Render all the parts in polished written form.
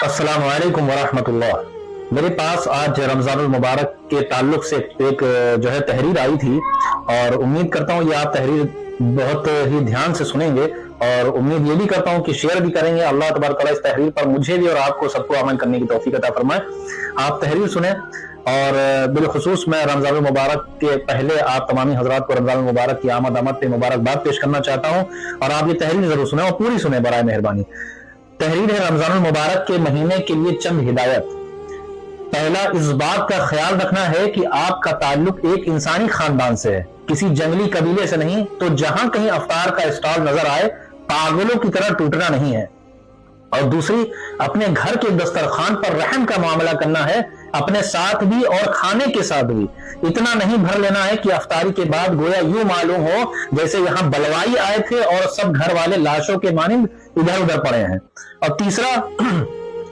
अस्सलाम वालेकुम वरहमतुल्लाह। मेरे पास आज रमजानुल मुबारक के ताल्लुक से एक जो है तहरीर आई थी और उम्मीद करता हूँ ये आप तहरीर बहुत ही ध्यान से सुनेंगे और उम्मीद ये भी करता हूँ कि शेयर भी करेंगे। अल्लाह तबारक व तआला इस तहरीर पर मुझे भी और आपको सबको अमल करने की तौफीक अता फरमाए। आप तहरीर सुने और बिलखुसूस मैं रमजानुल मुबारक के पहले आप तमामी हजरात को रमजानुल मुबारक की आमद पे मुबारकबाद पेश करना चाहता हूँ और आप ये तहरीर जरूर सुने और पूरी सुने बराए मेहरबानी। तहरीर है रमजानुल मुबारक के महीने के लिए चंद हिदायत। पहला, इस बात का ख्याल रखना है कि आपका ताल्लुक एक इंसानी खानदान से है, किसी जंगली कबीले से नहीं। तो जहां कहीं अफ्तार का स्टॉल नजर आए पागलों की तरह टूटना नहीं है। और दूसरी, अपने घर के दस्तरखान पर रहम का मामला करना है, अपने साथ भी और खाने के साथ भी। इतना नहीं भर लेना है कि अफ्तारी के बाद गोया यूं मालूम हो जैसे यहाँ बलवाई आए थे और सब घर वाले लाशों के मानिंद इधर उधर पड़े हैं। और तीसरा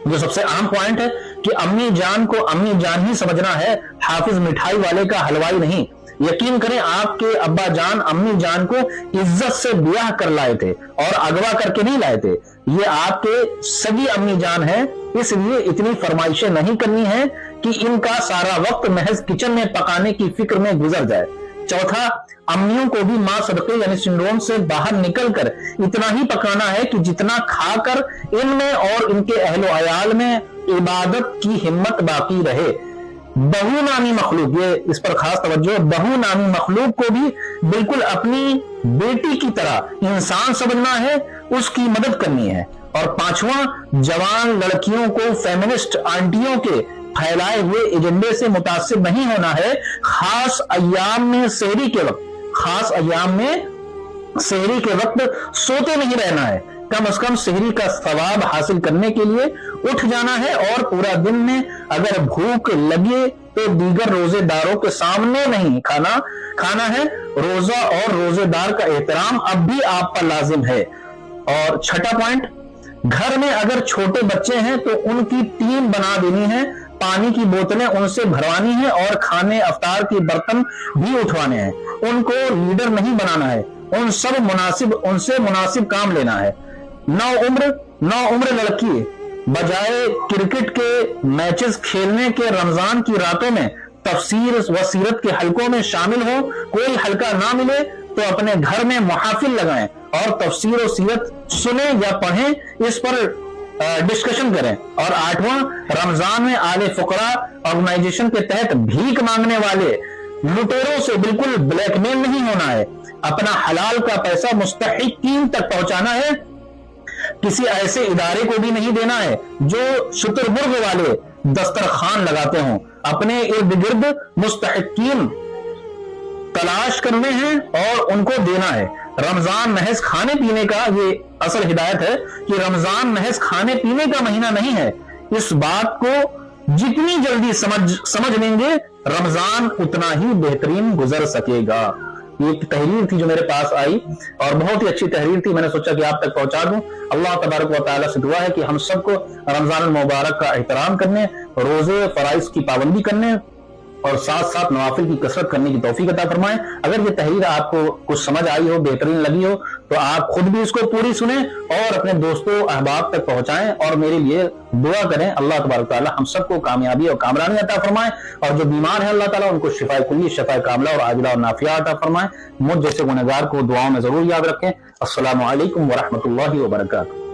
जो सबसे अहम पॉइंट है कि अम्मी जान को अम्मी जान ही समझना है, हाफिज मिठाई वाले का हलवाई नहीं। यकीन करें आपके अब्बा जान अम्मी जान को इज्जत से ब्याह कर लाए थे और अगवा करके नहीं लाए थे। ये आपके सगी अम्मी जान है, इसलिए इतनी फरमाइशें नहीं करनी है कि इनका सारा वक्त महज किचन में पकाने की फिक्र में गुजर जाए। चौथा, अम्मियों को भी मां सदके यानी सिंड्रोम से बाहर निकलकर इतना ही पकाना है कि जितना खाकर इनमें और इनके अहलो अयाल में इबादत की हिम्मत बाकी रहे। बहू नामी मखलूक, ये इस पर खास तवज्जो, बहू नामी मखलूक को भी बिल्कुल अपनी बेटी की तरह इंसान समझना है, उसकी मदद करनी है। और पांचवा, जवान लड़कियों को फेमिनिस्ट आंटियों के फैलाए हुए एजेंडे से मुतासिर नहीं होना है। खास अय्याम में सहरी के वक्त सोते नहीं रहना है। कम से कम सहरी का सवाब हासिल करने के लिए उठ जाना है और पूरा दिन में अगर भूख लगे तो दीगर रोजेदारों के सामने नहीं खाना है। रोजा और रोजेदार का एहतराम अब भी आप पर लाजिम है। और छठा पॉइंट, घर में अगर छोटे बच्चे हैं तो उनकी टीम बना देनी है, पानी की बोतलें उनसे भरवानी है और खाने अफ्तार के बर्तन भी उठवाने हैं। उनको लीडर नहीं बनाना है, उनसे मुनासिब काम लेना है। नौ उम्र लड़की बजाय क्रिकेट के मैचेस खेलने के रमजान की रातों में तफसीर व सीरत के हलकों में शामिल हो। कोई हलका ना मिले तो अपने घर में मुहाफिल लगाएं और तफसीर और सीरत सुने या पढ़ें, इस पर डिस्कशन करें। और आठवां, रमजान में आले फुकरा ऑर्गेनाइजेशन के तहत भीख मांगने वाले लुटेरों से बिल्कुल ब्लैकमेल नहीं होना है। अपना हलाल का पैसा मुस्तहिकीन तक पहुंचाना है, किसी ऐसे इदारे को भी नहीं देना है जो शुतुरमुर्ग वाले दस्तरखान लगाते हों। अपने इर्द गिर्द मुस्तहिकीन तलाश करने हैं और उनको देना है। रमजान महज खाने पीने का, ये असल हिदायत है कि रमजान महज खाने पीने का महीना नहीं है। इस बात को जितनी जल्दी समझ लेंगे रमजान उतना ही बेहतरीन गुजर सकेगा। ये एक तहरीर थी जो मेरे पास आई और बहुत ही अच्छी तहरीर थी, मैंने सोचा कि आप तक पहुंचा दूं। अल्लाह तबारक व तआला से दुआ है कि हम सबको रमजान मुबारक का एहतराम करने, रोजे फराइज की पाबंदी करने और साथ साथ नवाफिल की कसरत करने की तौफीक अता फरमाए। अगर ये तहरीर आपको कुछ समझ आई हो, बेहतरीन लगी हो, तो आप खुद भी इसको पूरी सुने और अपने दोस्तों अहबाब तक पहुंचाएं और मेरे लिए दुआ करें। अल्लाह तबारक ताला हम सबको कामयाबी और कामरानी अता फरमाए और जो बीमार है अल्लाह ताला उनको शिफाए कुल्ली, शिफाए कामला और आजिला और नाफिया अता फरमाए। मुझ जैसे गुनहगार को दुआओं में जरूर याद रखें। अस्सलामु अलैकुम व रहमतुल्लाहि व बरकातुहू।